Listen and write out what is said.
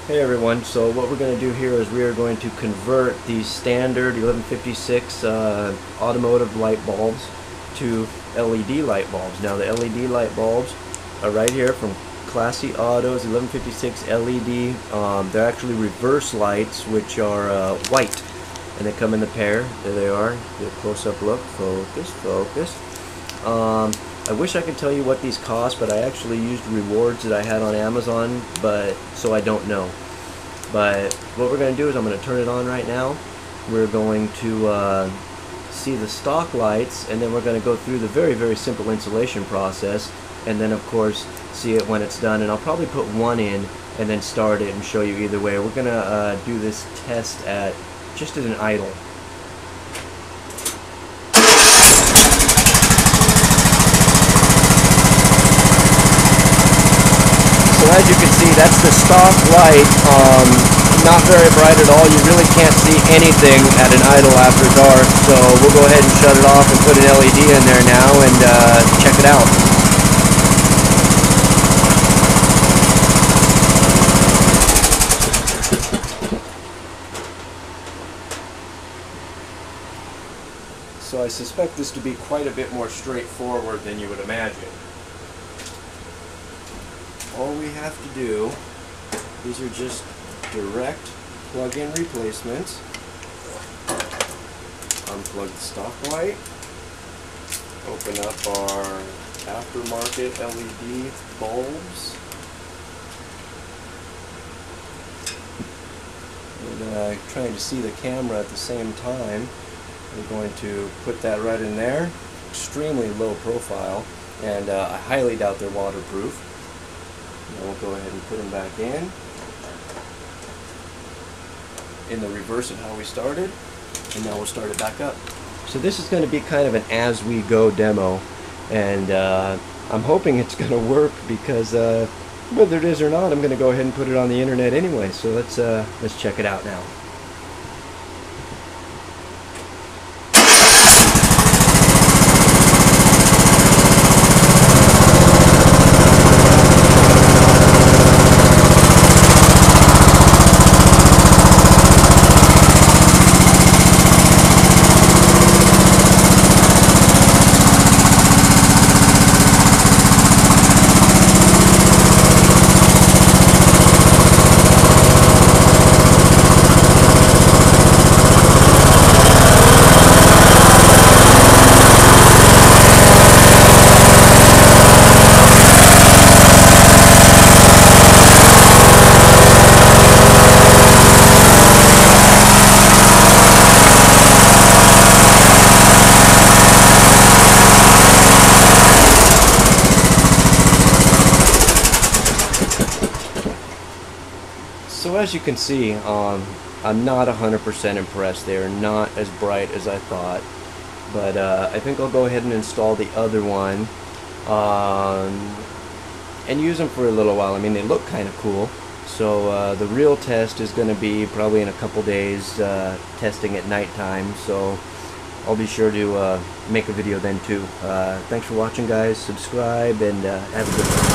Hey everyone, so what we're going to do here is we are going to convert these standard 1156 automotive light bulbs to LED light bulbs. Now the LED light bulbs are right here from Classy Autos 1156 LED. They're actually reverse lights, which are white, and they come in the pair. There they are. Get a close-up look. Focus, focus. I wish I could tell you what these cost, but I actually used rewards that I had on Amazon, so I don't know. But what we're going to do is I'm going to turn it on right now. We're going to see the stock lights, and then we're going to go through the very simple installation process, and then of course see it when it's done. And I'll probably put one in and then start it and show you either way. We're going to do this test just at an idle. So as you can see, that's the stock light, not very bright at all. You really can't see anything at an idle after dark, so we'll go ahead and shut it off and put an LED in there now and check it out. So I suspect this to be quite a bit more straightforward than you would imagine. All we have to do, these are just direct plug-in replacements. Unplug the stock light. Open up our aftermarket LED bulbs. And trying to see the camera at the same time. We're going to put that right in there. Extremely low profile, and I highly doubt they're waterproof. Now we'll go ahead and put them back in the reverse of how we started, and now we'll start it back up. So this is going to be kind of an as-we-go demo, and I'm hoping it's going to work because whether it is or not, I'm going to go ahead and put it on the internet anyway. So let's check it out now. So as you can see, I'm not 100% impressed. They are not as bright as I thought, but I think I'll go ahead and install the other one and use them for a little while. I mean, they look kind of cool. So the real test is going to be probably in a couple days, testing at nighttime. So I'll be sure to make a video then too. Thanks for watching, guys. Subscribe, and have a good one.